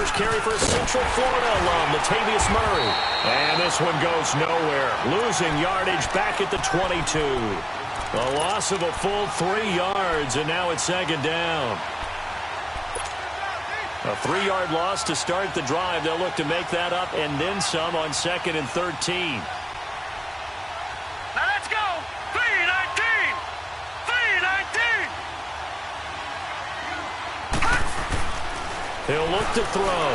first carry for a Central Florida alum, Latavius Murray. And this one goes nowhere. Losing yardage back at the 22. A loss of a full 3 yards, and now it's second down. A 3-yard loss to start the drive. They'll look to make that up and then some on 2nd and 13. Now let's go. 3-19. 3-19. He'll look to throw.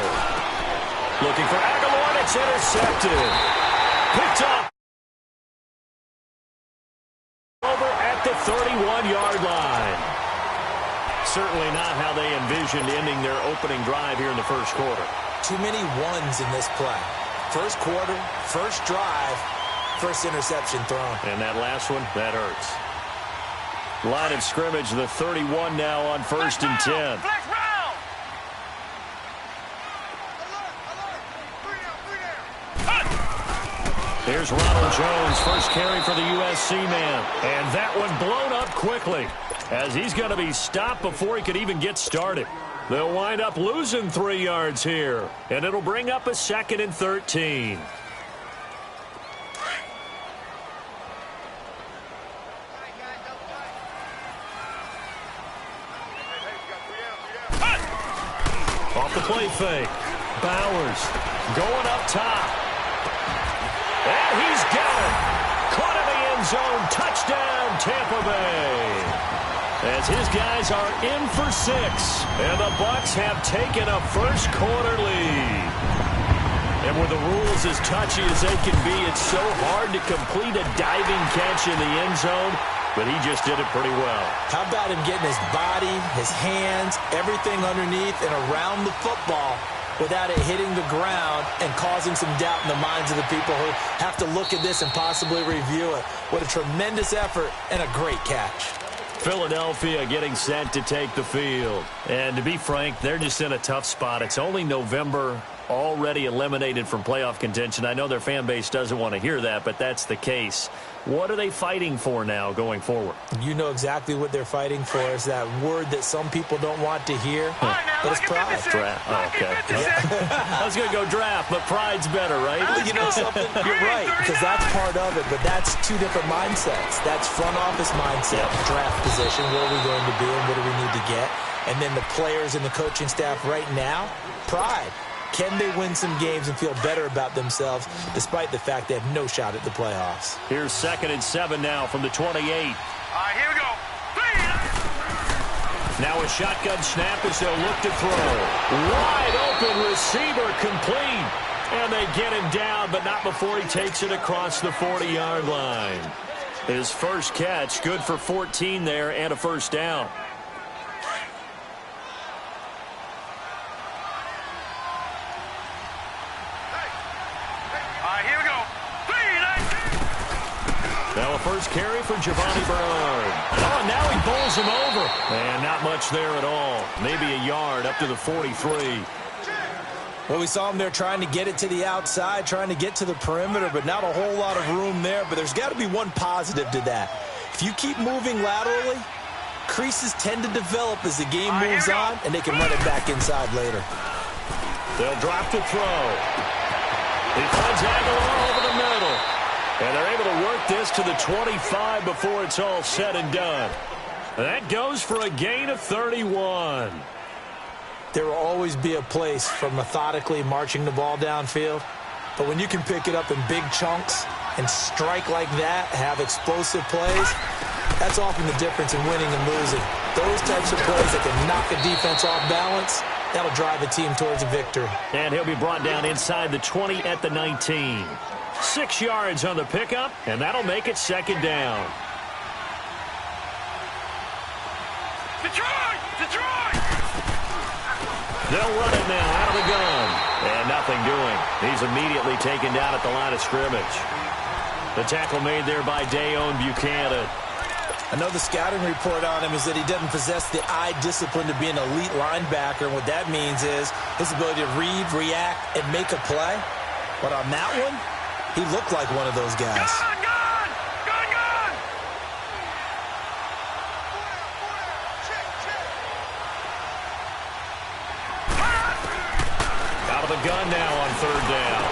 Looking for Aguilar, and it's intercepted. Picked up. Over at the 31-yard line. Certainly not how they envisioned ending their opening drive here in the first quarter. Too many ones in this play. First quarter, first drive, first interception thrown. And that last one, that hurts. Line of scrimmage, the 31 now on 1st and 10. Here's Ronald Jones, first carry for the USC man. And that one blown up quickly as he's going to be stopped before he could even get started. They'll wind up losing 3 yards here, and it'll bring up a 2nd and 13. Off the play fake. Bowers going up top. And he's got it. Caught in the end zone. Touchdown, Tampa Bay. As his guys are in for 6. And the Bucs have taken a first quarter lead. And with the rules as touchy as they can be, it's so hard to complete a diving catch in the end zone. But he just did it pretty well. How about him getting his body, his hands, everything underneath and around the football without it hitting the ground and causing some doubt in the minds of the people who have to look at this and possibly review it. What a tremendous effort and a great catch. Philadelphia getting set to take the field. And to be frank, they're just in a tough spot. It's only November, already eliminated from playoff contention. I know their fan base doesn't want to hear that, but that's the case. What are they fighting for now going forward? You know exactly what they're fighting for. Is that word that some people don't want to hear, but it's pride. Draft. Oh, okay. I was going to go draft, but pride's better, right? Well, you know something? You're right, because that's part of it, but that's 2 different mindsets. That's front office mindset, draft position, where are we going to be and what do we need to get? And then the players and the coaching staff right now, pride. Can they win some games and feel better about themselves despite the fact they have no shot at the playoffs? Here's 2nd and 7 now from the 28. All right, here we go. Now a shotgun snap as they'll look to throw. Wide open receiver complete. And they get him down, but not before he takes it across the 40-yard line. His first catch, good for 14 there and a first down. Now a first carry for Giovanni Bernard. Oh, now he bowls him over. And not much there at all. Maybe a yard up to the 43. Well, we saw him there trying to get it to the outside, trying to get to the perimeter, but not a whole lot of room there. But there's got to be one positive to that. If you keep moving laterally, creases tend to develop as the game moves on, and they can run it back inside later. They'll drop to throw. He finds Aguilar over the middle. And they're able to work this to the 25 before it's all said and done. That goes for a gain of 31. There will always be a place for methodically marching the ball downfield. But when you can pick it up in big chunks and strike like that, have explosive plays, that's often the difference in winning and losing. Those types of plays that can knock a defense off balance, that'll drive a team towards a victory. And he'll be brought down inside the 20 at the 19. 6 yards on the pickup, and that'll make it second down. Detroit! Detroit! They'll run it now out of the gun. And nothing doing. He's immediately taken down at the line of scrimmage. The tackle made there by Dayon Buchanan. I know the scouting report on him is that he doesn't possess the eye discipline to be an elite linebacker. And what that means is his ability to read, react, and make a play. But on that one, he looked like one of those guys. Gone! Gone! Gone! Gone! gun now on third down.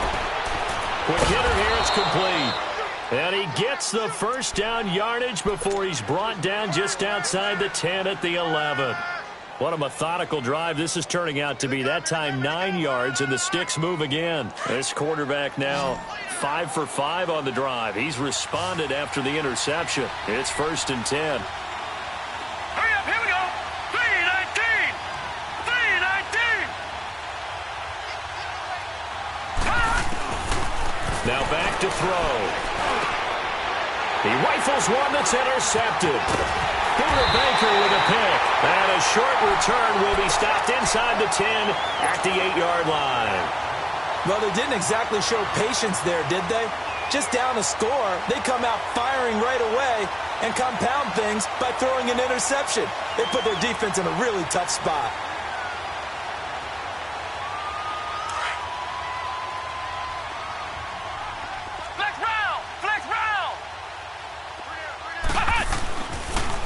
Quick hitter here, it's complete. And he gets the first down yardage before he's brought down just outside the 10 at the 11. What a methodical drive this is turning out to be. That time 9 yards, and the sticks move again. This quarterback now 5 for 5 on the drive. He's responded after the interception. It's 1st and 10. Hurry up, here we go. 3-19. 3-19. Now back to throw. He rifles one that's intercepted. Peter Baker with a pick. And a short return will be stopped inside the 10 at the 8-yard line. Well, they didn't exactly show patience there, did they? Just down a score, they come out firing right away and compound things by throwing an interception. They put their defense in a really tough spot.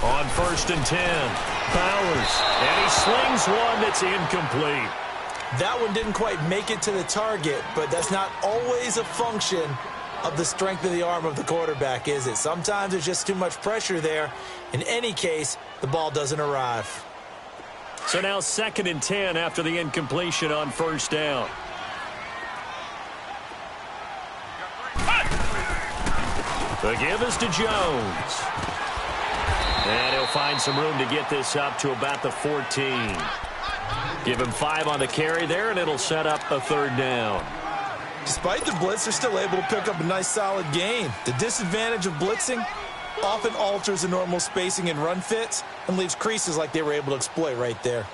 On 1st and 10, Bowers, and he slings one that's incomplete. That one didn't quite make it to the target, but that's not always a function of the strength of the arm of the quarterback, is it? Sometimes there's just too much pressure there. In any case, the ball doesn't arrive. So now 2nd and 10 after the incompletion on 1st down. The give is to Jones. And he'll find some room to get this up to about the 14. Give him 5 on the carry there, and it'll set up a 3rd down. Despite the blitz, they're still able to pick up a nice, solid gain. The disadvantage of blitzing often alters the normal spacing and run fits and leaves creases like they were able to exploit right there.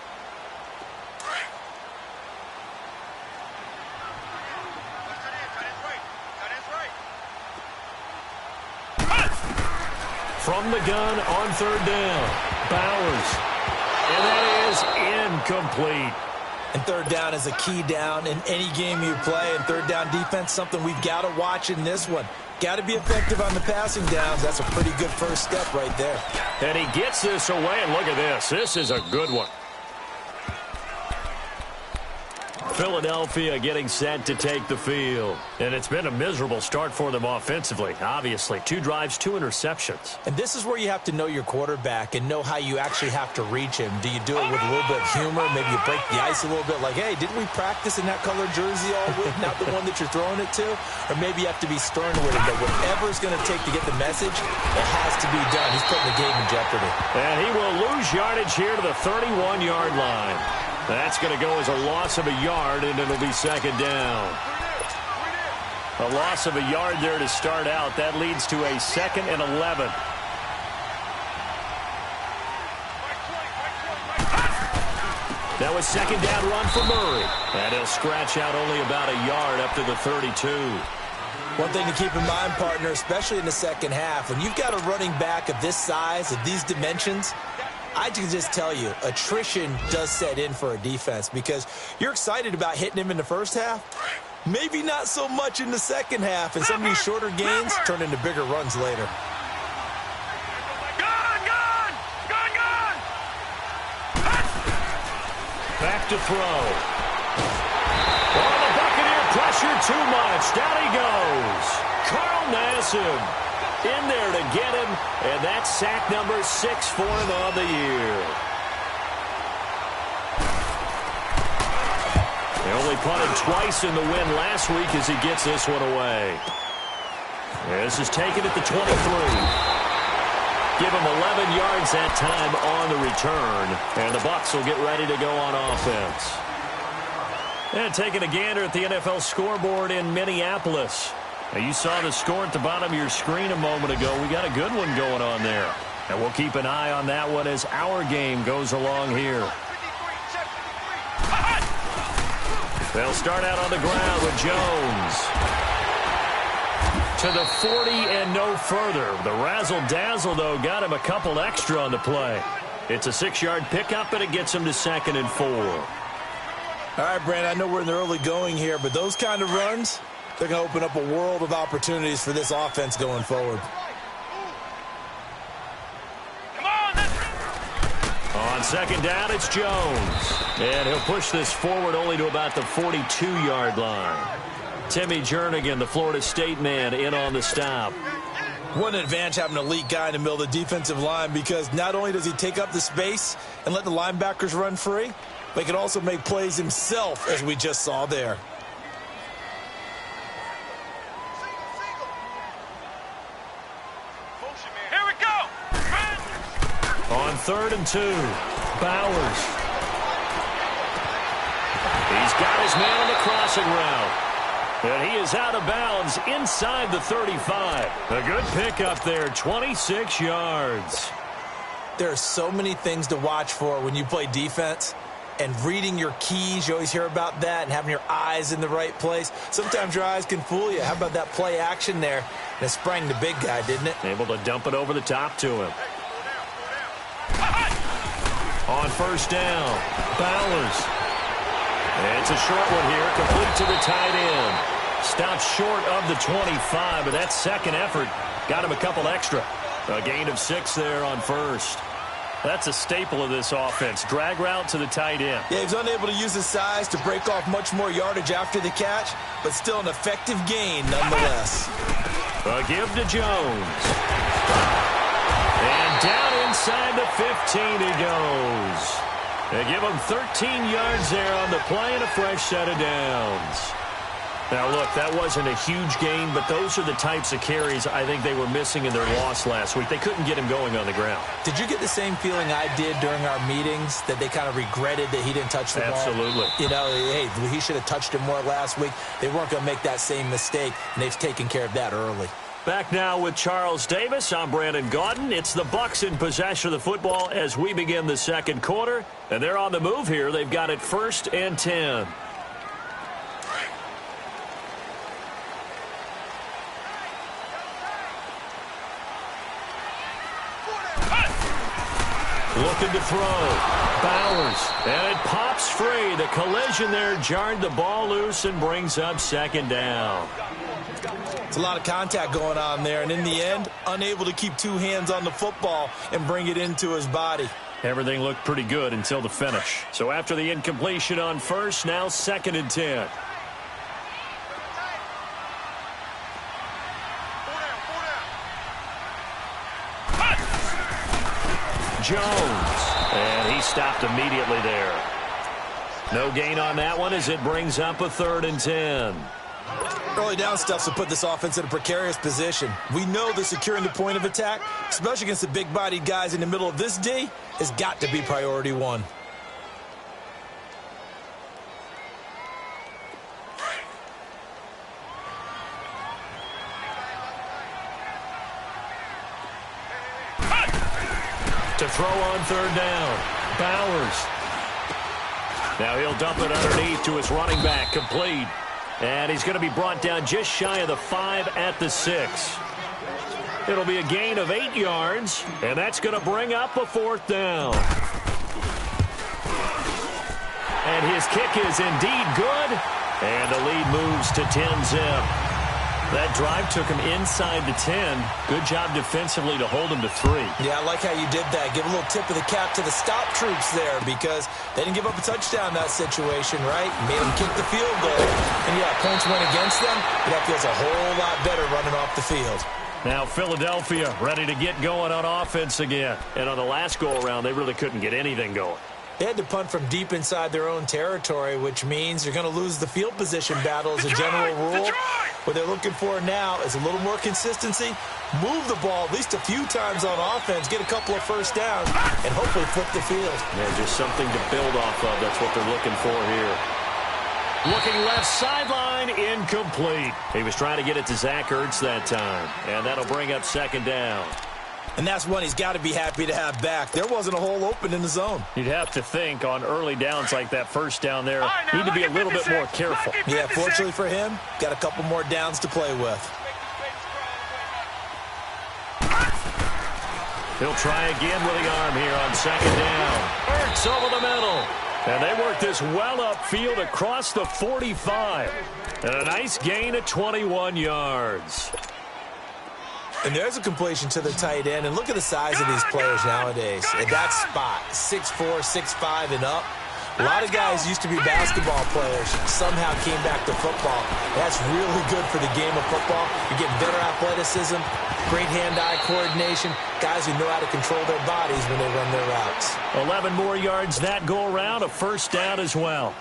From the gun on 3rd down, Bowers. And that is incomplete. And 3rd down is a key down in any game you play. And 3rd down defense, something we've got to watch in this one. Got to be effective on the passing downs. That's a pretty good first step right there. And he gets this away, and look at this. This is a good one. Philadelphia getting set to take the field. And it's been a miserable start for them offensively, obviously. 2 drives, 2 interceptions. And this is where you have to know your quarterback and know how you actually have to reach him. Do you do it with a little bit of humor? Maybe you break the ice a little bit like, hey, didn't we practice in that colored jersey all week? Not the one that you're throwing it to? Or maybe you have to be stern with him. But whatever it's going to take to get the message, it has to be done. He's putting the game in jeopardy. And he will lose yardage here to the 31-yard line. That's going to go as a loss of a yard, and it'll be 2nd down. A loss of a yard there to start out. That leads to a 2nd and 11. That was 2nd down run for Murray. And he'll scratch out only about a yard up to the 32. One thing to keep in mind, partner, especially in the second half, when you've got a running back of this size, of these dimensions, I can just tell you, attrition does set in for a defense because you're excited about hitting him in the first half. Maybe not so much in the second half, and some of these shorter gains turn into bigger runs later. Back to throw. Oh, the Buccaneer pressure too much. Down he goes. Carl Nassib in there to get him, and that's sack number 6 for him on the year. They only punted twice in the win last week as he gets this one away. This is taken at the 23. Give him 11 yards that time on the return, and the Bucs will get ready to go on offense. And taking a gander at the NFL scoreboard in Minneapolis. Now, you saw the score at the bottom of your screen a moment ago. We got a good one going on there. And we'll keep an eye on that one as our game goes along here. They'll start out on the ground with Jones. To the 40 and no further. The razzle-dazzle, though, got him a couple extra on the play. It's a 6-yard pickup, and it gets him to 2nd and 4. All right, Brandon, I know we're in the early going here, but those kind of runs, they're going to open up a world of opportunities for this offense going forward. On On second down, it's Jones. And he'll push this forward only to about the 42-yard line. Timmy Jernigan, the Florida State man, in on the stop. What an advantage having an elite guy in the middle of the defensive line, because not only does he take up the space and let the linebackers run free, but he can also make plays himself, as we just saw there. Here we go. On 3rd and 2, Bowers. He's got his man on the crossing route. And he is out of bounds inside the 35. A good pickup there, 26 yards. There are so many things to watch for when you play defense. And reading your keys, you always hear about that, and having your eyes in the right place. Sometimes your eyes can fool you. How about that play action there? And it sprang the big guy, didn't it? Able to dump it over the top to him. On 1st down, Bowers. It's a short one here, complete to the tight end. Stopped short of the 25, but that second effort got him a couple extra. A gain of 6 there on 1st. That's a staple of this offense. Drag route to the tight end. Yeah, he was unable to use his size to break off much more yardage after the catch, but still an effective gain nonetheless. A give to Jones. And down inside the 15 he goes. They give him 13 yards there on the play and a fresh set of downs. Now, look, that wasn't a huge gain, but those are the types of carries I think they were missing in their loss last week. They couldn't get him going on the ground. Did you get the same feeling I did during our meetings, that they kind of regretted that he didn't touch the ball? Absolutely. You know, hey, he should have touched him more last week. They weren't going to make that same mistake, and they've taken care of that early. Back now with Charles Davis. I'm Brandon Gaudin. It's the Bucs in possession of the football as we begin the second quarter. And they're on the move here. They've got it 1st and 10. Looking to throw. Bowers. And it pops free. The collision there jarred the ball loose and brings up 2nd down. It's a lot of contact going on there, and in the end, unable to keep 2 hands on the football and bring it into his body. Everything looked pretty good until the finish. So after the incompletion on 1st, now 2nd and 10. Jones. And he stopped immediately there. No gain on that one as it brings up a 3rd and 10. Early down stuff to put this offense in a precarious position. We know that securing the point of attack, especially against the big-bodied guys in the middle of this D, has got to be priority 1. To throw on 3rd down. Bowers. Now he'll dump it underneath to his running back. Complete. And he's going to be brought down just shy of the 5 at the 6. It'll be a gain of 8 yards, and that's going to bring up a 4th down. And his kick is indeed good, and the lead moves to 10-zip. That drive took him inside the 10. Good job defensively to hold him to 3. Yeah, I like how you did that. Give a little tip of the cap to the stop troops there, because they didn't give up a touchdown in that situation, right? Made them kick the field goal. And, yeah, points went against them, but that feels a whole lot better running off the field. Now Philadelphia ready to get going on offense again. And on the last go-around, they really couldn't get anything going. They had to punt from deep inside their own territory, which means you're going to lose the field position battle as a general rule. What they're looking for now is a little more consistency, move the ball at least a few times on offense, get a couple of 1st downs, and hopefully flip the field. Yeah, just something to build off of. That's what they're looking for here. Looking left sideline, incomplete. He was trying to get it to Zach Ertz that time, and that'll bring up 2nd down. And that's one he's got to be happy to have back. There wasn't a hole open in the zone. You'd have to think on early downs like that 1st down there, need to be a little bit more careful. Yeah, fortunately for him, got a couple more downs to play with. He'll try again with the arm here on 2nd down. Ertz over the middle. And they work this well upfield across the 45. And a nice gain of 21 yards. And there's a completion to the tight end. And look at the size of these players nowadays. At that spot, 6'4", 6'5", and up. A lot of guys used to be basketball players, somehow came back to football. That's really good for the game of football. You're getting better athleticism, great hand-eye coordination, guys who know how to control their bodies when they run their routes. 11 more yards that go around, a first down as well.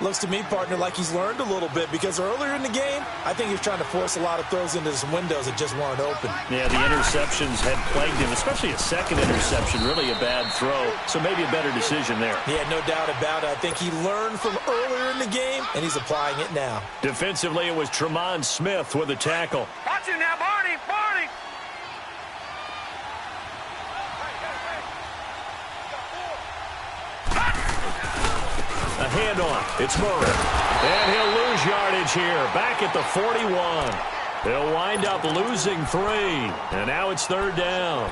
Looks to me, partner, like he's learned a little bit because earlier in the game, I think he was trying to force a lot of throws into some windows that just weren't open. Yeah, the interceptions had plagued him, especially a second interception, really a bad throw. So maybe a better decision there. Yeah, no doubt about it. I think he learned from earlier in the game, and he's applying it now. Defensively, it was Tremont Smith with a tackle. Watch him now, Barney, Barney. A handoff. It's Murray. And he'll lose yardage here. Back at the 41. They'll wind up losing 3. And now it's third down.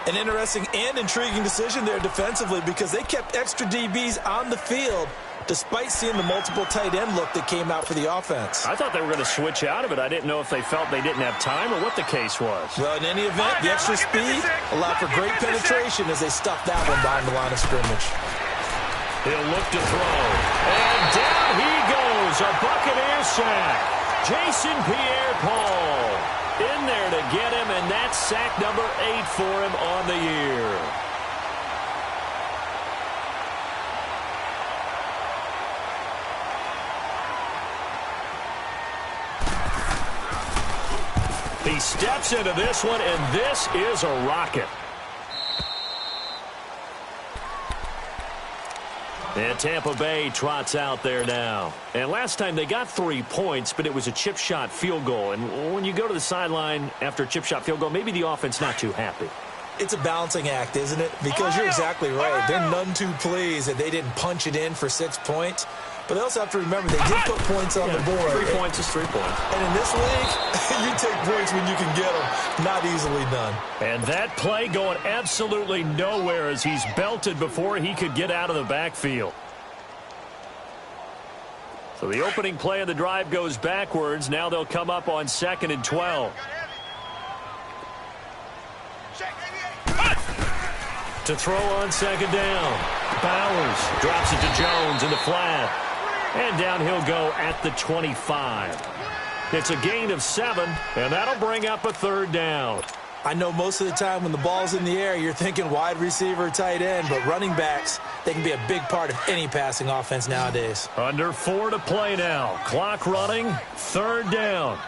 An interesting and intriguing decision there defensively because they kept extra DBs on the field despite seeing the multiple tight end look that came out for the offense. I thought they were going to switch out of it. I didn't know if they felt they didn't have time or what the case was. Well, in any event, the extra speed allowed for great penetration as they stuffed that one behind the line of scrimmage. He'll look to throw. And down he goes. A Buccaneer sack. Jason Pierre-Paul in there to get him, and that's sack number 8 for him on the year. He steps into this one, and this is a rocket. And Tampa Bay trots out there now. And last time they got 3 points, but it was a chip shot field goal. And when you go to the sideline after a chip shot field goal, maybe the offense not too happy. It's a balancing act, isn't it? Because you're exactly right. They're none too pleased that they didn't punch it in for 6 points. But they also have to remember they did put points on the board. 3 points is 3 points. And in this league, you take points when you can get them. Not easily done. And that play going absolutely nowhere as he's belted before he could get out of the backfield. So the opening play of the drive goes backwards. Now they'll come up on 2nd and 12. To throw on 2nd down. Bowers drops it to Jones in the flat. And down he'll go at the 25. It's a gain of 7, and that'll bring up a 3rd down. I know most of the time when the ball's in the air, you're thinking wide receiver, tight end, but running backs, they can be a big part of any passing offense nowadays. Under 4 to play now. Clock running, 3rd down.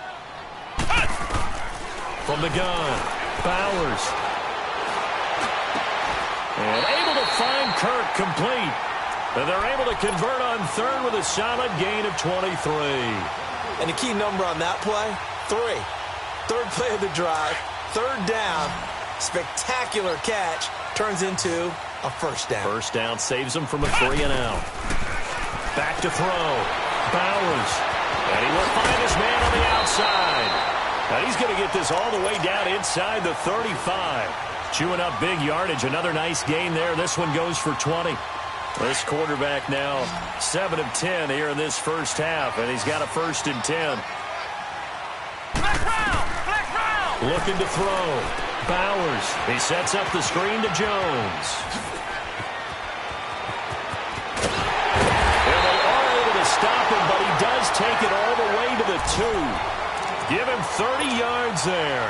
From the gun, Bowers. And able to find Kirk complete. And they're able to convert on 3rd with a solid gain of 23. And the key number on that play, 3. 3rd play of the drive, 3rd down, spectacular catch, turns into a 1st down. 1st down saves them from a 3 and out. Back to throw. Bowers. And he will find his man on the outside. Now he's going to get this all the way down inside the 35. Chewing up big yardage. Another nice gain there. This one goes for 20. This quarterback now 7 of 10 here in this first half, and he's got a 1st and 10. Looking to throw. Bowers. He sets up the screen to Jones. And they are able to stop him, but he does take it all the way to the 2. Give him 30 yards there.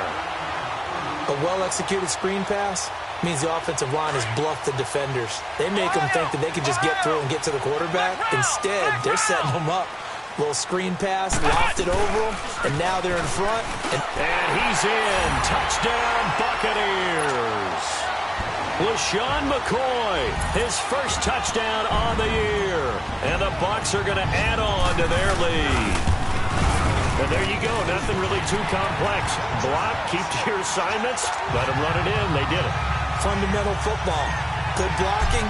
A well-executed screen pass means the offensive line has bluffed the defenders. They make them think that they can just get through and get to the quarterback. Instead, they're setting them up. Little screen pass, lofted over them, and now they're in front. And he's in. Touchdown, Buccaneers. LaShawn McCoy, his first touchdown on the year. And the Bucs are going to add on to their lead. And there you go. Nothing really too complex. Block, keep to your assignments, let them run it in. They did it. Fundamental football. Good blocking,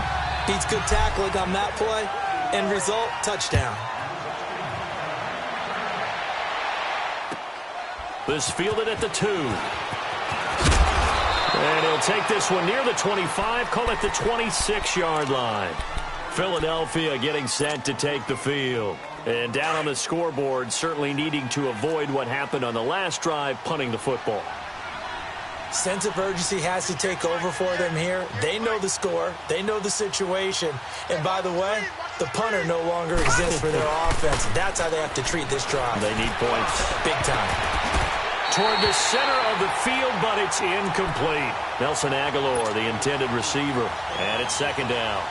beats good tackling on that play. End result, touchdown. This fielded at the 2. And he'll take this one near the 25, call it the 26-yard line. Philadelphia getting set to take the field. And down on the scoreboard, certainly needing to avoid what happened on the last drive, punting the football. Sense of urgency has to take over for them here. They know the score. They know the situation. And by the way, the punter no longer exists for their offense. That's how they have to treat this drive. They need points. Big time. Toward the center of the field, but it's incomplete. Nelson Aguilar, the intended receiver, and it's second down.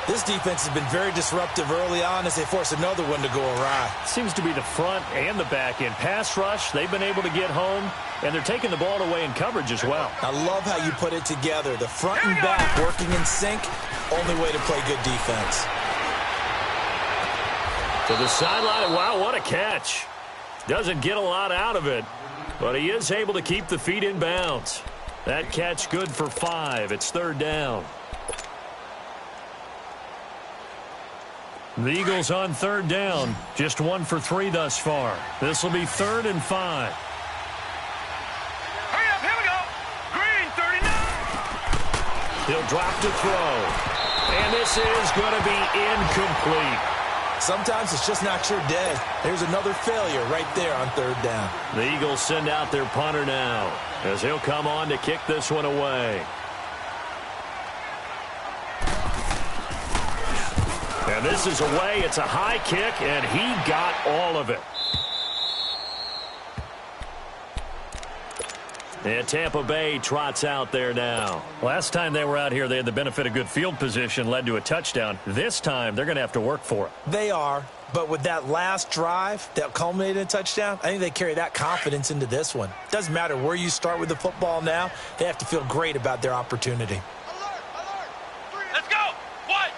This defense has been very disruptive early on as they force another one to go awry. Seems to be the front and the back end. Pass rush, they've been able to get home, and they're taking the ball away in coverage as well. I love how you put it together. The front and back working in sync, only way to play good defense. To the sideline, wow, what a catch. Doesn't get a lot out of it, but he is able to keep the feet in bounds. That catch good for 5. It's third down. The Eagles on third down. Just 1 for 3 thus far. This will be 3rd and 5. Hurry up, here we go. Green, 39. He'll drop to throw. And this is going to be incomplete. Sometimes it's just not your day. There's another failure right there on third down. The Eagles send out their punter now as he'll come on to kick this one away. And this is away. It's a high kick, and he got all of it. And Tampa Bay trots out there now. Last time they were out here, they had the benefit of good field position, led to a touchdown. This time, they're going to have to work for it. They are, but with that last drive that culminated in a touchdown, I think they carry that confidence into this one. Doesn't matter where you start with the football now, they have to feel great about their opportunity. Let's go. What?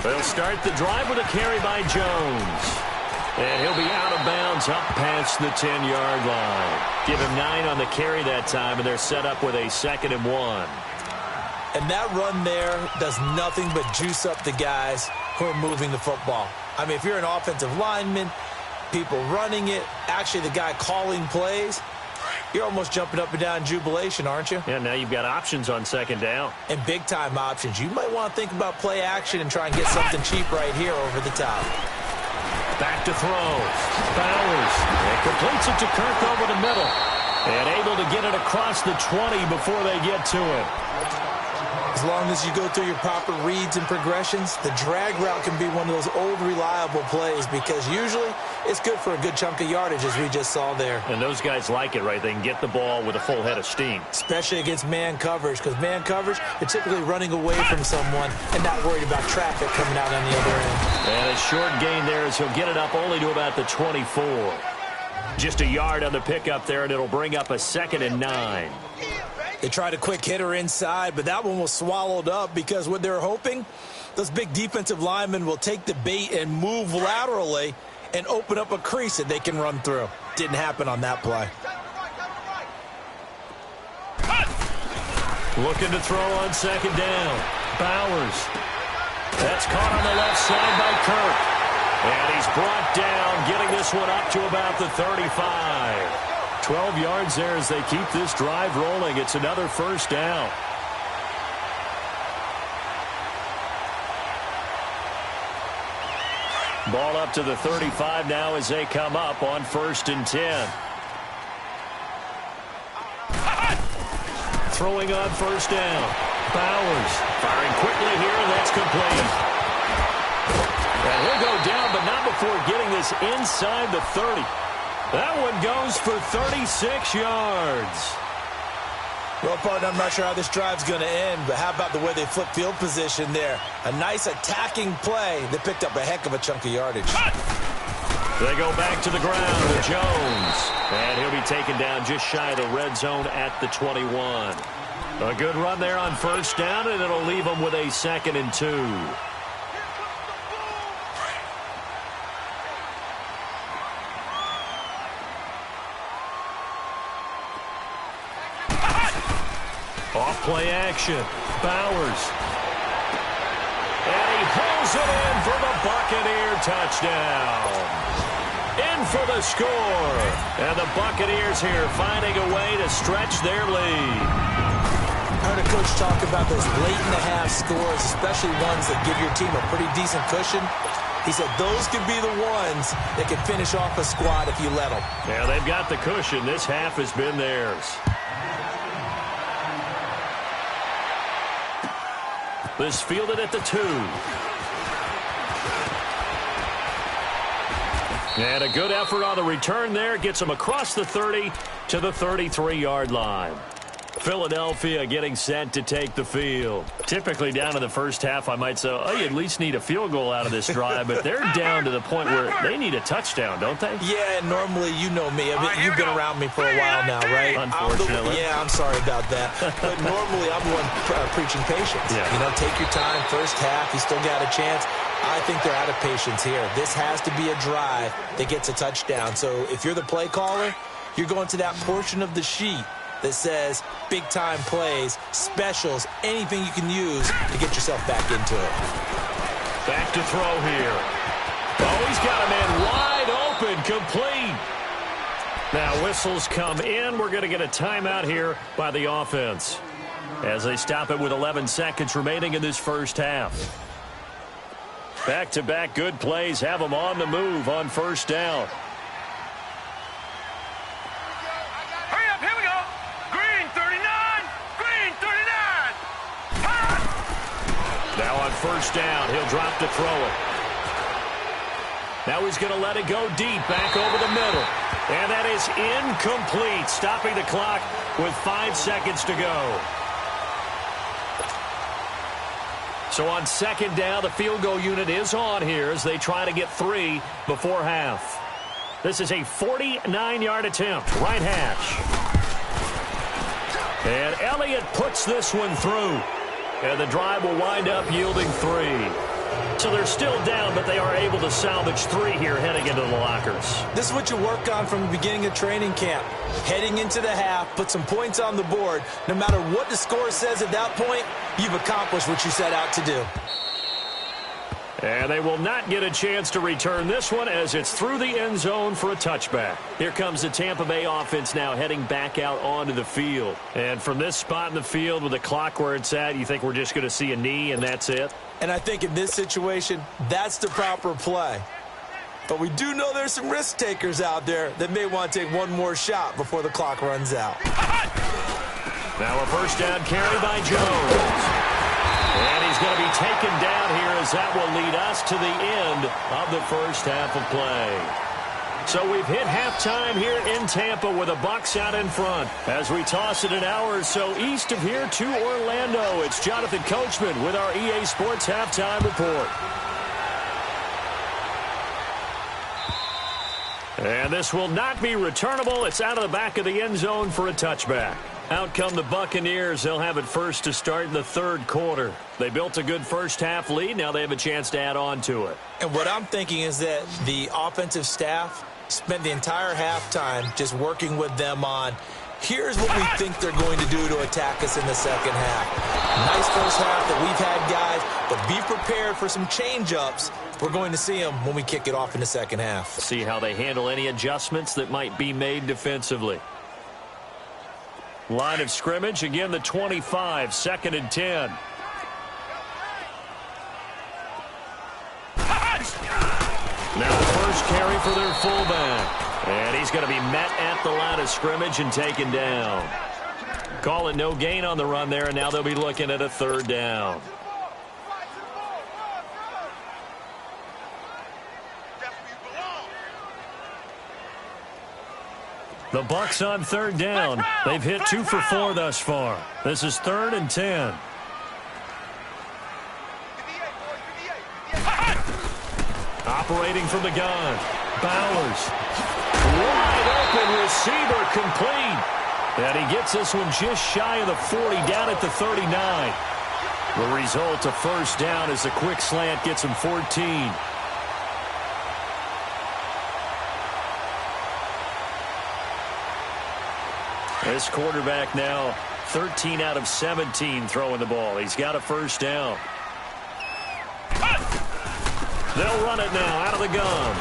They'll start the drive with a carry by Jones. And he'll be out of bounds up past the 10-yard line. Give him 9 on the carry that time, and they're set up with a 2nd and 1. And that run there does nothing but juice up the guys who are moving the football. I mean, if you're an offensive lineman, people running it, actually the guy calling plays, you're almost jumping up and down in jubilation, aren't you? Yeah, now you've got options on 2nd down. And big-time options. You might want to think about play action and try and get something cheap right here over the top. Back to throw. Bowers. And completes it to Kirk over the middle. And able to get it across the 20 before they get to it. As long as you go through your proper reads and progressions, the drag route can be one of those old reliable plays because usually it's good for a good chunk of yardage, as we just saw there. And those guys like it, right? They can get the ball with a full head of steam. Especially against man coverage, because man coverage, they're typically running away from someone and not worried about traffic coming out on the other end. And a short gain there as he'll get it up only to about the 24. Just a yard on the pickup there, and it'll bring up a 2nd and 9. They tried a quick hitter inside, but that one was swallowed up because what they're hoping, those big defensive linemen will take the bait and move laterally and open up a crease that they can run through. Didn't happen on that play. Looking to throw on 2nd down. Bowers. That's caught on the left side by Kirk. And he's brought down, getting this one up to about the 35. 12 yards there as they keep this drive rolling. It's another 1st down. Ball up to the 35 now as they come up on 1st and 10. Throwing on 1st down. Bowers firing quickly here, and that's complete. And he'll go down, but not before getting this inside the 30. That one goes for 36 yards. Well, partner, I'm not sure how this drive's going to end, but how about the way they flip field position there? A nice attacking play that picked up a heck of a chunk of yardage. They go back to the ground with Jones. And he'll be taken down just shy of the red zone at the 21. A good run there on 1st down, and it'll leave them with a 2nd and 2. Off play action. Bowers. And he hauls it in for the Buccaneer touchdown. In for the score. And the Buccaneers here finding a way to stretch their lead. I heard a coach talk about those late-in-the-half scores, especially ones that give your team a pretty decent cushion. He said those could be the ones that can finish off a squad if you let them. Yeah, they've got the cushion. This half has been theirs. This fielded at the 2. And a good effort on the return there. Gets him across the 30 to the 33-yard line. Philadelphia getting set to take the field. Typically down in the first half, I might say, oh, you at least need a field goal out of this drive, but they're down to the point where they need a touchdown, don't they? Yeah, and normally, you know me. You've been around me for a while now, right? Unfortunately. I'm sorry about that. But normally, I'm the one preaching patience. Yeah. You know, take your time. First half, you still got a chance. I think they're out of patience here. This has to be a drive that gets a touchdown. So if you're the play caller, you're going to that portion of the sheet that says big-time plays, specials, anything you can use to get yourself back into it. Back to throw here. Oh, he's got a man wide open, complete. Now whistles come in. We're going to get a timeout here by the offense as they stop it with 11 seconds remaining in this first half. Back-to-back good plays have them on the move on first down. Hurry up, here we go. Green 39, green 39. Now on first down, he'll drop to throw it. Now he's going to let it go deep, back over the middle. And that is incomplete, stopping the clock with 5 seconds to go. So on second down, the field goal unit is on here as they try to get 3 before half. This is a 49-yard attempt, right hash. And Elliott puts this one through. And the drive will wind up yielding 3. So they're still down, but they are able to salvage 3 here heading into the lockers. This is what you work on from the beginning of training camp. Heading into the half, put some points on the board. No matter what the score says at that point, you've accomplished what you set out to do. And they will not get a chance to return this one as it's through the end zone for a touchback. Here comes the Tampa Bay offense now heading back out onto the field. And from this spot in the field with the clock where it's at, you think we're just going to see a knee and that's it? And I think in this situation, that's the proper play. But we do know there's some risk takers out there that may want to take one more shot before the clock runs out. Now a first down carry by Jones. And he's going to be taken down here as that will lead us to the end of the first half of play. So we've hit halftime here in Tampa with the Bucs out in front. As we toss it an hour or so east of here to Orlando, it's Jonathan Coachman with our EA Sports Halftime Report. And this will not be returnable. It's out of the back of the end zone for a touchback. Out come the Buccaneers. They'll have it first to start in the third quarter. They built a good first half lead. Now they have a chance to add on to it. And what I'm thinking is that the offensive staff spent the entire halftime just working with them on, here's what we think they're going to do to attack us in the second half. Nice first half that we've had, guys, but be prepared for some change-ups. We're going to see them when we kick it off in the second half. See how they handle any adjustments that might be made defensively. Line of scrimmage, again the 25, 2nd and 10. Now the first carry for their fullback. And he's going to be met at the line of scrimmage and taken down. Call it no gain on the run there, and now they'll be looking at a third down. The Bucs on third down. They've hit 2 for 4 thus far. This is 3rd and 10. Operating from the gun. Bowers. Wide open receiver complete. And he gets this one just shy of the 40, down at the 39. The result, a first down as the quick slant gets him 14. This quarterback now 13 out of 17 throwing the ball. He's got a first down. They'll run it now out of the gun.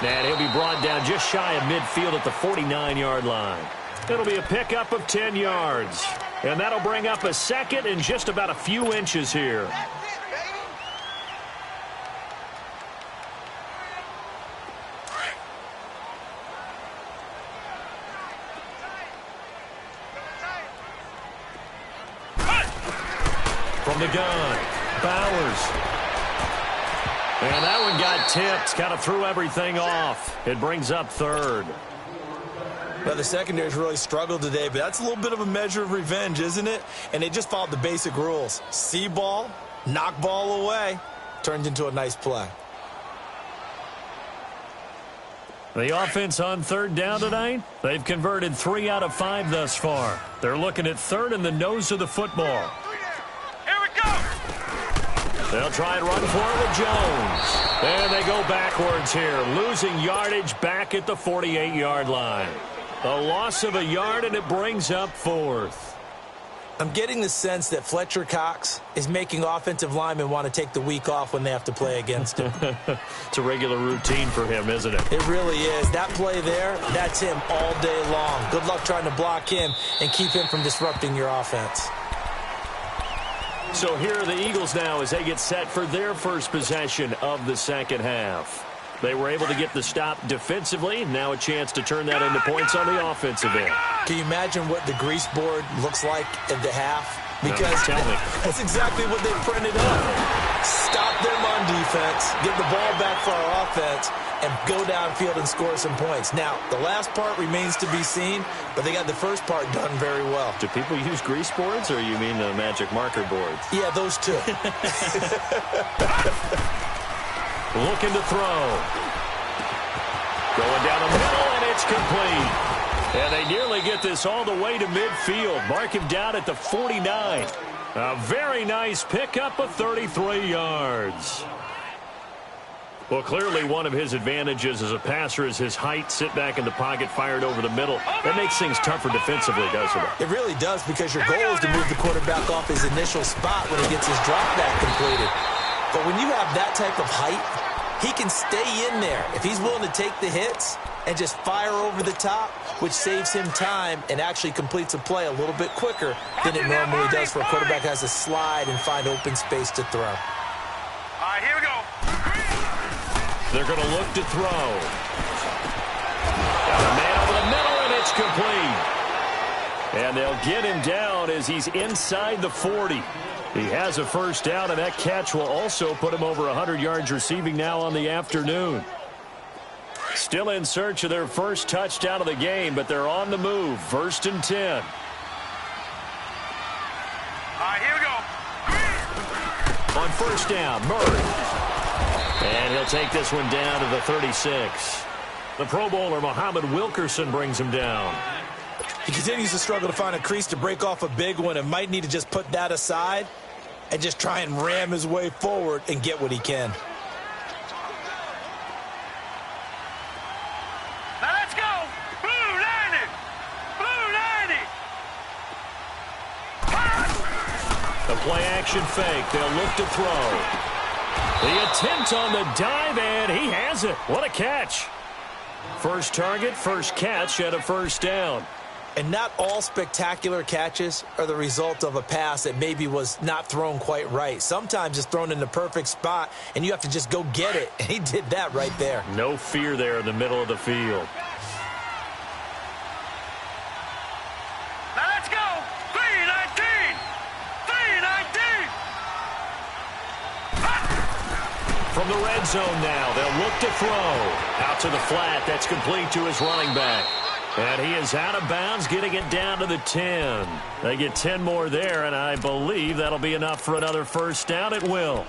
And he'll be brought down just shy of midfield at the 49-yard line. It'll be a pickup of 10 yards. And that'll bring up a second and just about a few inches here. From the gun, Bowers. And that one got tipped, kind of threw everything off. It brings up third. Well, the secondary's really struggled today, but that's a little bit of a measure of revenge, isn't it? And they just followed the basic rules. See ball, knock ball away. Turned into a nice play. The offense on third down tonight, they've converted 3 out of 5 thus far. They're looking at third in the nose of the football. Here we go. They'll try and run for it with Jones. And they go backwards here, losing yardage back at the 48-yard line. A loss of a yard, and it brings up fourth. I'm getting the sense that Fletcher Cox is making offensive linemen want to take the week off when they have to play against him. It's a regular routine for him, isn't it? It really is. That play there, that's him all day long. Good luck trying to block him and keep him from disrupting your offense. So here are the Eagles now as they get set for their first possession of the second half. They were able to get the stop defensively. Now a chance to turn that into points on the offensive end. Can you imagine what the grease board looks like at the half? Because tell me. That's exactly what they printed up. Stop them on defense, get the ball back for our offense, and go downfield and score some points. Now, the last part remains to be seen, but they got the first part done very well. Do people use grease boards, or you mean the magic marker boards? Yeah, those two. Looking to throw. Going down the middle, and it's complete. And they nearly get this all the way to midfield. Mark him down at the 49. A very nice pickup of 33 yards. Well, clearly one of his advantages as a passer is his height. Sit back in the pocket, fired over the middle. That makes things tougher defensively, doesn't it? It really does, because your goal is to move the quarterback off his initial spot when he gets his drop back completed. But when you have that type of height, he can stay in there if he's willing to take the hits and just fire over the top, which saves him time and actually completes a play a little bit quicker than it normally does for a quarterback who has to slide and find open space to throw. All right, here we go. They're going to look to throw. Got a man over the middle, and it's complete. And they'll get him down as he's inside the 40. He has a first down, and that catch will also put him over 100 yards receiving now on the afternoon. Still in search of their first touchdown of the game, but they're on the move. 1st and 10. All right, here we go. On first down, Murray. And he'll take this one down to the 36. The Pro Bowler, Muhammad Wilkerson, brings him down. He continues to struggle to find a crease to break off a big one and might need to just put that aside and just try and ram his way forward and get what he can. Now let's go. Blue 90. Blue 90. The play action fake. They'll look to throw. The attempt on the dive, and he has it. What a catch. First target, first catch, and a first down. And not all spectacular catches are the result of a pass that maybe was not thrown quite right. Sometimes it's thrown in the perfect spot, and you have to just go get it. And he did that right there. No fear there in the middle of the field. Now let's go. 319. 319. From the red zone now, they'll look to throw. Out to the flat, that's complete to his running back. And he is out of bounds, getting it down to the 10. They get 10 more there, and I believe that'll be enough for another first down. It will.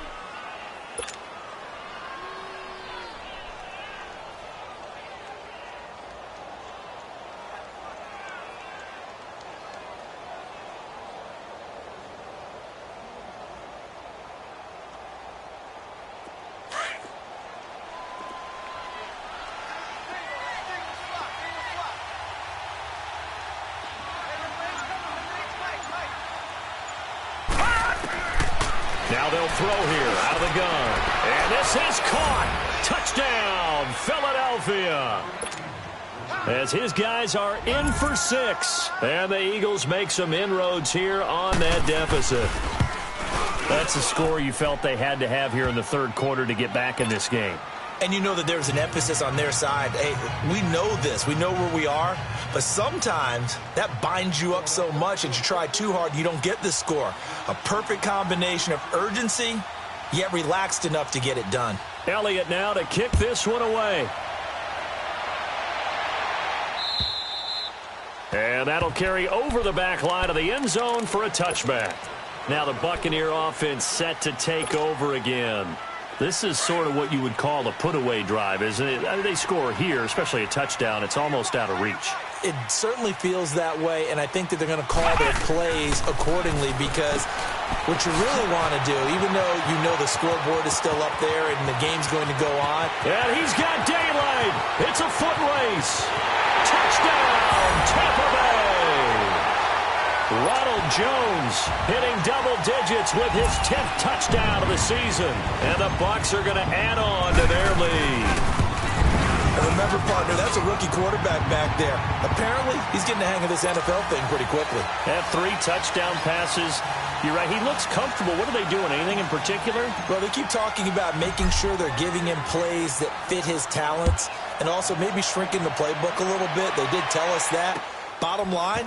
Now they'll throw here out of the gun. And this is caught. Touchdown, Philadelphia. As his guys are in for 6. And the Eagles make some inroads here on that deficit. That's the score you felt they had to have here in the third quarter to get back in this game. And you know that there's an emphasis on their side. Hey, we know this. We know where we are. But sometimes that binds you up so much that you try too hard, you don't get the score. A perfect combination of urgency, yet relaxed enough to get it done. Elliott now to kick this one away. And that'll carry over the back line of the end zone for a touchback. Now the Buccaneer offense set to take over again. This is sort of what you would call a put-away drive, isn't it? They score here, especially a touchdown. It's almost out of reach. It certainly feels that way, and I think that they're going to call their plays accordingly because what you really want to do, even though you know the scoreboard is still up there and the game's going to go on. And he's got daylight. It's a foot race. Touchdown, Tampa Bay. Ronald Jones hitting double digits with his 10th touchdown of the season. And the Bucs are going to add on to their lead. And remember, partner, that's a rookie quarterback back there. Apparently, he's getting the hang of this NFL thing pretty quickly. Had 3 touchdown passes. You're right, he looks comfortable. What are they doing? Anything in particular? Well, they keep talking about making sure they're giving him plays that fit his talents and also maybe shrinking the playbook a little bit. They did tell us that. Bottom line,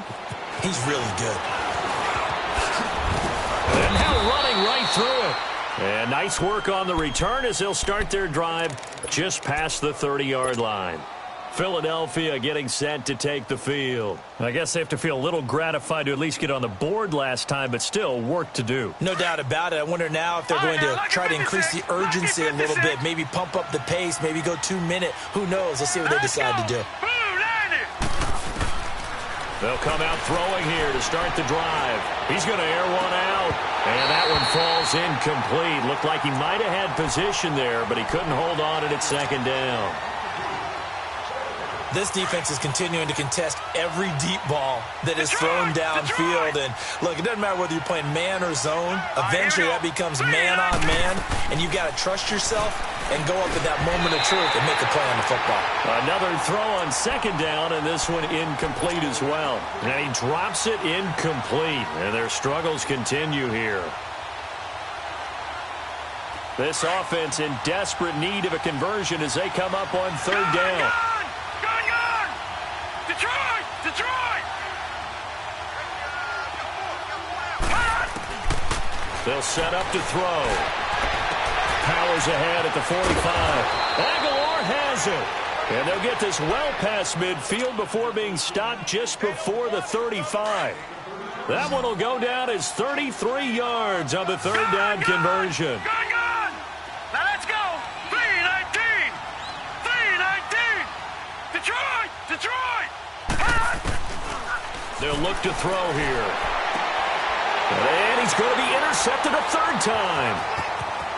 he's really good. And now running right through it. And nice work on the return as they'll start their drive just past the 30-yard line. Philadelphia getting set to take the field. I guess they have to feel a little gratified to at least get on the board last time, but still work to do. No doubt about it. I wonder now if they're going to try to increase the urgency a little bit, maybe pump up the pace, maybe go 2-minute. Who knows? Let's see what they decide to do. They'll come out throwing here to start the drive. He's going to air one out, and that one falls incomplete. Looked like he might have had position there, but he couldn't hold on it at second down. This defense is continuing to contest every deep ball that is thrown downfield. And, look, it doesn't matter whether you're playing man or zone. Eventually that becomes man-on-man, and you've got to trust yourself and go up at that moment of truth and make a play on the football. Another throw on second down, and this one incomplete as well. And he drops it incomplete, and their struggles continue here. This offense in desperate need of a conversion as they come up on third down. Detroit! They'll set up to throw. Powers ahead at the 45. Aguilar has it. And they'll get this well past midfield before being stopped just before the 35. That one will go down as 33 yards on the third down conversion. Gone! Now let's go! 3-19! 3-19! Detroit! They'll look to throw here. And he's going to be intercepted a third time.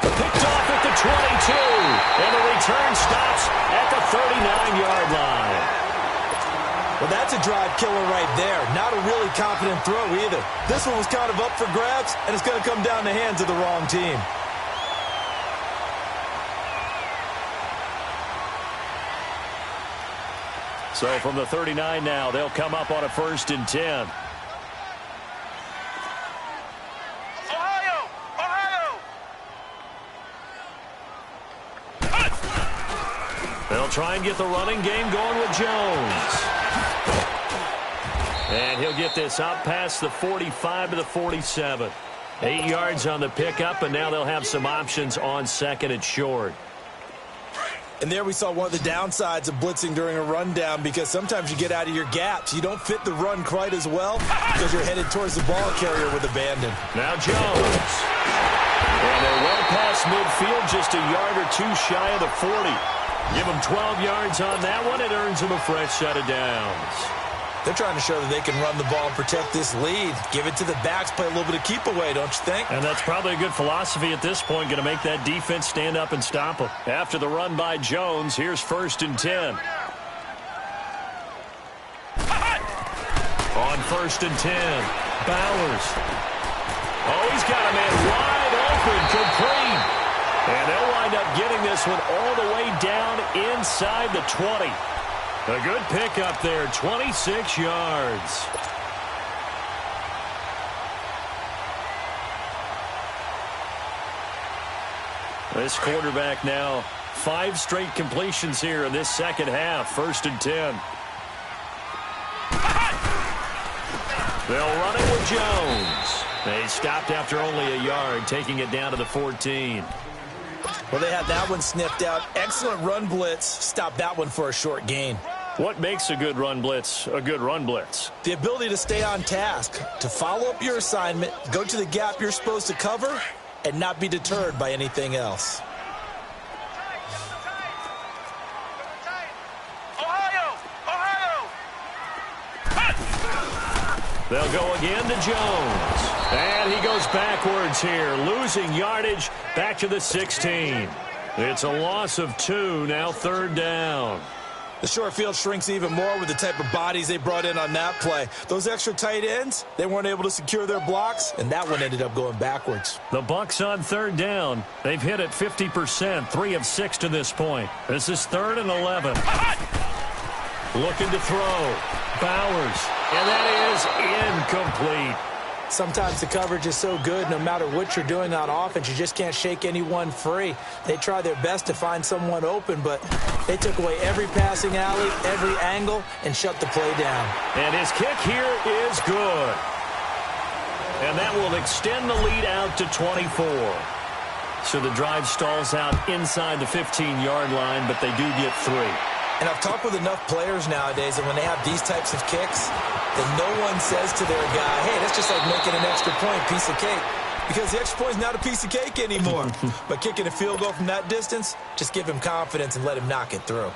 Picked off at the 22. And the return stops at the 39-yard line. Well, that's a drive killer right there. Not a really confident throw either. This one was kind of up for grabs, and it's going to come down the hands of the wrong team. So from the 39 now, they'll come up on a 1st and 10. Ohio! They'll try and get the running game going with Jones. And he'll get this up past the 45 to the 47. 8 yards on the pickup, and now they'll have some options on second and short. And there we saw one of the downsides of blitzing during a rundown because sometimes you get out of your gaps. You don't fit the run quite as well because you're headed towards the ball carrier with abandon. Now Jones. And they're well past midfield, just a yard or two shy of the 40. Give them 12 yards on that one. It earns them a fresh set of downs. They're trying to show that they can run the ball and protect this lead. Give it to the backs, play a little bit of keep away, don't you think? And that's probably a good philosophy at this point, going to make that defense stand up and stop them. After the run by Jones, here's 1st and 10. On 1st and 10, Bowers. Oh, he's got a man wide open, complete. And they'll wind up getting this one all the way down inside the 20. A good pickup there, 26 yards. This quarterback now 5 straight completions here in this second half. 1st and 10. They'll run it with Jones. They stopped after only a yard, taking it down to the 14. Well, they had that one sniffed out. Excellent run blitz. Stopped that one for a short gain. What makes a good run blitz a good run blitz? The ability to stay on task, to follow up your assignment, go to the gap you're supposed to cover, and not be deterred by anything else. They'll go again to Jones. And he goes backwards here, losing yardage back to the 16. It's a loss of 2, now 3rd down. The short field shrinks even more with the type of bodies they brought in on that play. Those extra tight ends, they weren't able to secure their blocks, and that one ended up going backwards. The Bucs on 3rd down. They've hit it 50%, 3 of 6 to this point. This is 3rd and 11. Looking to throw. Bowers. And that is incomplete. Sometimes the coverage is so good, no matter what you're doing on offense, you just can't shake anyone free. They try their best to find someone open, but they took away every passing alley, every angle, and shut the play down. And his kick here is good. And that will extend the lead out to 24. So the drive stalls out inside the 15-yard line, but they do get 3. And I've talked with enough players nowadays, and when they have these types of kicks, then no one says to their guy, hey, that's just like making an extra point, piece of cake. Because the extra point is not a piece of cake anymore. But kicking a field goal from that distance, just give him confidence and let him knock it through.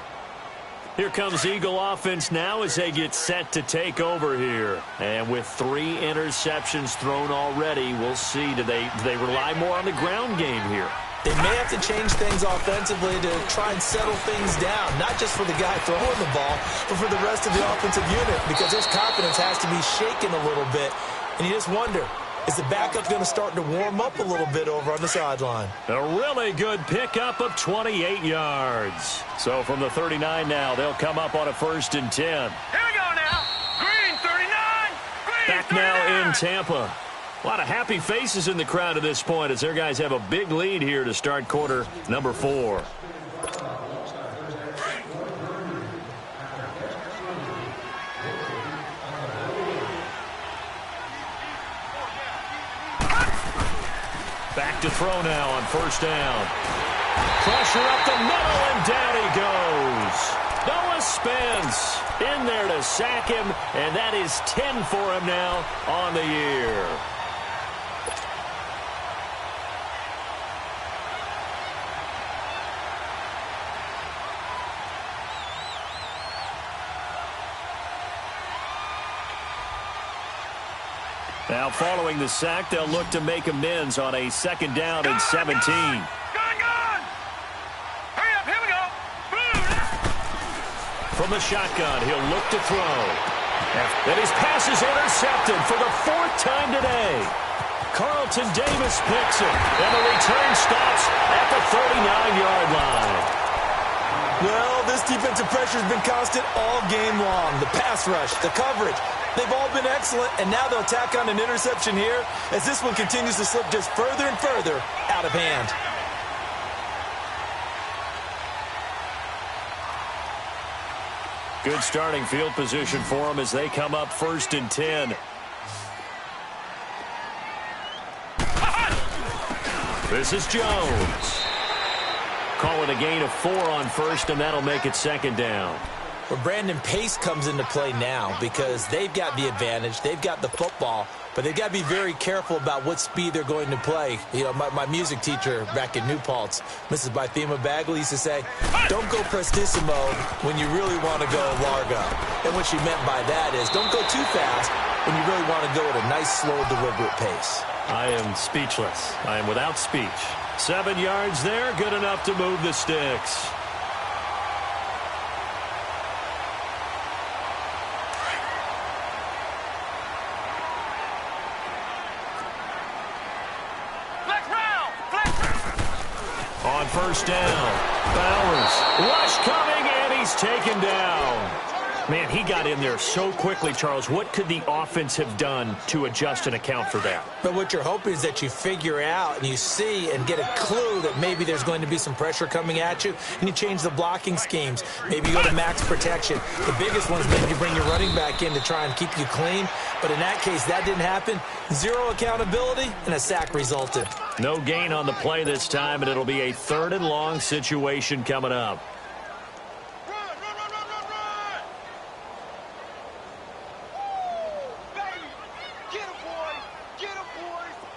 Here comes Eagle offense now as they get set to take over here. And with 3 interceptions thrown already, we'll see. Do they rely more on the ground game here? They may have to change things offensively to try and settle things down, not just for the guy throwing the ball, but for the rest of the offensive unit, because his confidence has to be shaken a little bit. And you just wonder, is the backup going to start to warm up a little bit over on the sideline? A really good pickup of 28 yards. So from the 39 now, they'll come up on a 1st and 10. Here we go now. Green 39. Green Back 39. now in Tampa. A lot of happy faces in the crowd at this point as their guys have a big lead here to start quarter number 4. Back to throw now on 1st down. Pressure up the middle, and down he goes. Noah Spence in there to sack him, and that is 10 for him now on the year. Now, following the sack, they'll look to make amends on a 2nd down and 17. Gone! Hurry up, here we go! From the shotgun, he'll look to throw. And his pass is intercepted for the 4th time today. Carlton Davis picks it, and the return stops at the 39-yard line. Well, this defensive pressure has been constant all game long. The pass rush, the coverage, they've all been excellent, and now they'll tack on an interception here as this one continues to slip just further and further out of hand. Good starting field position for them as they come up 1st and 10. This is Jones. Calling a gain of 4 on 1st, and that'll make it 2nd down. Well, Brandon, pace comes into play now because they've got the advantage. They've got the football, but they've got to be very careful about what speed they're going to play. You know, my music teacher back in New Paltz, Mrs. Bythema Bagley, used to say, don't go prestissimo when you really want to go largo. And what she meant by that is don't go too fast when you really want to go at a nice, slow, deliberate pace. I am speechless. I am without speech. 7 yards there, good enough to move the sticks. On 1st down, Bowers, rush coming, and he's taken down. Man, he got in there so quickly, Charles. What could the offense have done to adjust and account for that? But what you're hoping is that you figure out and you see and get a clue that maybe there's going to be some pressure coming at you, and you change the blocking schemes. Maybe you go to max protection. The biggest one is maybe you bring your running back in to try and keep you clean. But in that case, that didn't happen. Zero accountability, and a sack resulted. No gain on the play this time, and it'll be a 3rd and long situation coming up.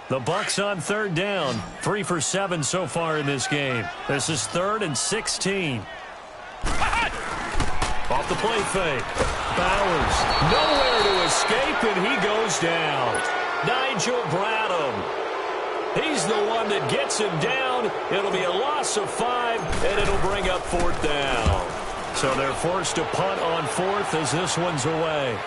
The Bucs on 3rd down. 3 for 7 so far in this game. This is 3rd and 16. Off the play fake. Bowers nowhere to escape, and he goes down. Nigel Bradham. He's the one that gets him down. It'll be a loss of 5, and it'll bring up 4th down. So they're forced to punt on 4th as this one's away.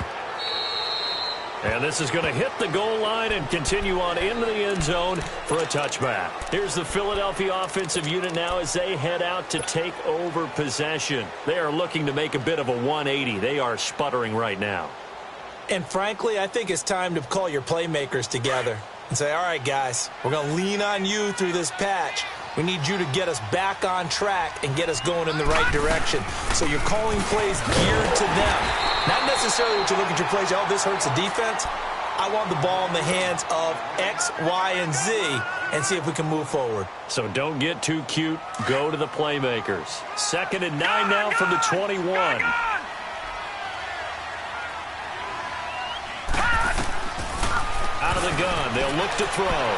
And this is going to hit the goal line and continue on into the end zone for a touchback. Here's the Philadelphia offensive unit now as they head out to take over possession. They are looking to make a bit of a 180. They are sputtering right now. And frankly, I think it's time to call your playmakers together and say, all right, guys, we're going to lean on you through this patch. We need you to get us back on track and get us going in the right direction. So you're calling plays geared to them. Not necessarily what you look at your plays, oh, this hurts the defense. I want the ball in the hands of X, Y, and Z and see if we can move forward. So don't get too cute. Go to the playmakers. 2nd and 9 now from the 21. Out of the gun. They'll look to throw.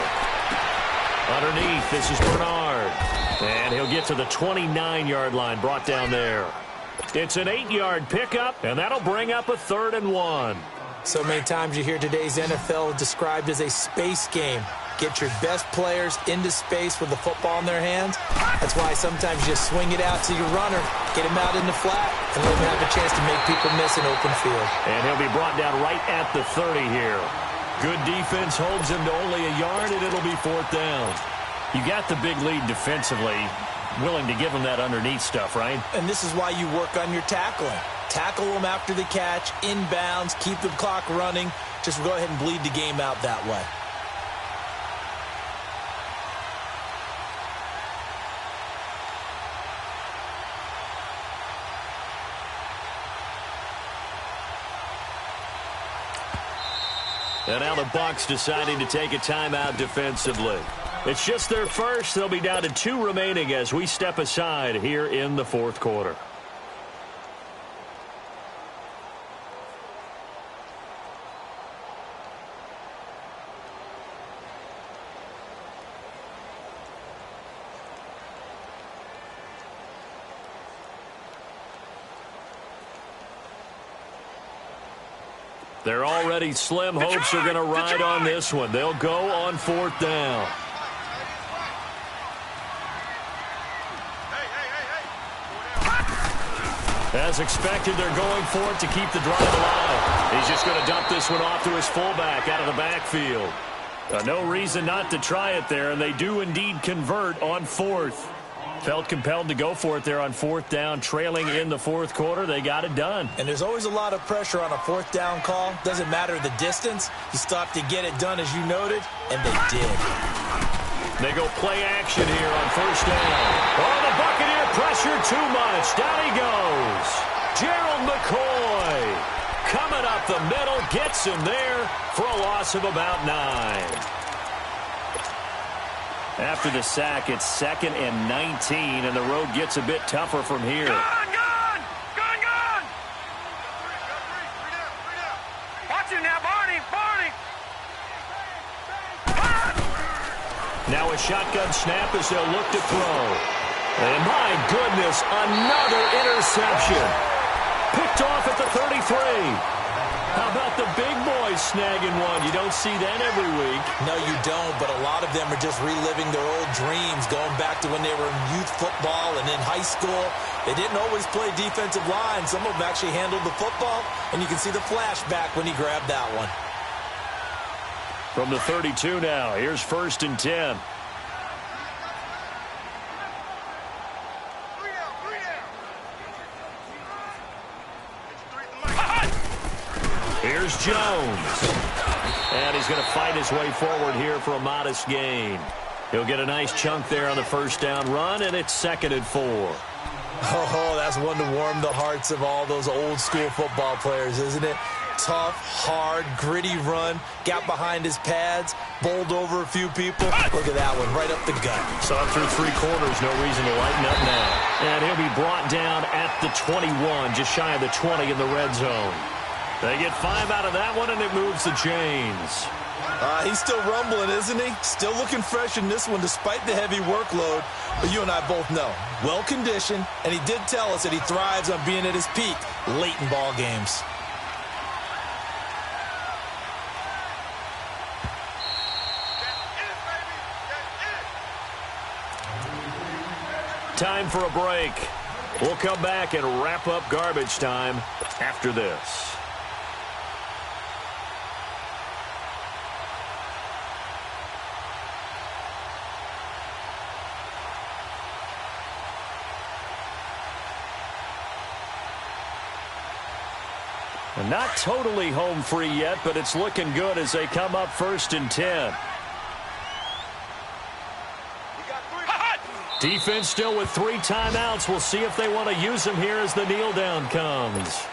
Underneath, this is Bernard. And he'll get to the 29-yard line, brought down there. It's an 8-yard pickup, and that'll bring up a 3rd and 1. So many times you hear today's NFL described as a space game. Get your best players into space with the football in their hands. That's why sometimes you just swing it out to your runner, get him out in the flat, and let him have a chance to make people miss an open field. And he'll be brought down right at the 30 here. Good defense holds him to only a yard, and it'll be 4th down. You got the big lead defensively, willing to give him that underneath stuff, right? And this is why you work on your tackling. Tackle them after the catch, inbounds, keep the clock running. Just go ahead and bleed the game out that way. And now the Bucs deciding to take a timeout defensively. It's just their first. They'll be down to 2 remaining as we step aside here in the 4th quarter. They're already slim. Hopes are going to ride on this one. They'll go on 4th down. As expected, they're going for it to keep the drive alive. He's just going to dump this one off to his fullback out of the backfield. No reason not to try it there, and they do indeed convert on 4th. Felt compelled to go for it there on 4th down, trailing in the 4th quarter. They got it done. And there's always a lot of pressure on a 4th down call. Doesn't matter the distance. You stop to get it done, as you noted, and they did. They go play action here on 1st down. Oh, the Buccaneer pressure too much. Down he goes. Gerald McCoy coming up the middle, gets him there for a loss of about 9. After the sack, it's 2nd and 19, and the road gets a bit tougher from here. Gun! Watch him now, Barney! Now a shotgun snap as they'll look to throw. And my goodness, another interception. Picked off at the 33. How about the big boys snagging one? You don't see that every week. No, you don't, but a lot of them are just reliving their old dreams, going back to when they were in youth football and in high school. They didn't always play defensive line. Some of them actually handled the football, and you can see the flashback when he grabbed that one. From the 32 now, here's 1st and 10. Here's Jones. And he's going to fight his way forward here for a modest gain. He'll get a nice chunk there on the first down run, and it's 2nd and 4. Oh, that's one to warm the hearts of all those old-school football players, isn't it? Tough, hard, gritty run, got behind his pads, bowled over a few people. Look at that one, right up the gut. Saw it through 3 quarters, no reason to lighten up now. And he'll be brought down at the 21, just shy of the 20 in the red zone. They get 5 out of that one, and it moves the chains. He's still rumbling, isn't he? Still looking fresh in this one despite the heavy workload. But you and I both know, well-conditioned, and he did tell us that he thrives on being at his peak late in ball games. Time for a break. We'll come back and wrap up garbage time after this. Not totally home free yet, but it's looking good as they come up 1st and 10. Defense still with 3 timeouts. We'll see if they want to use them here as the kneel down comes.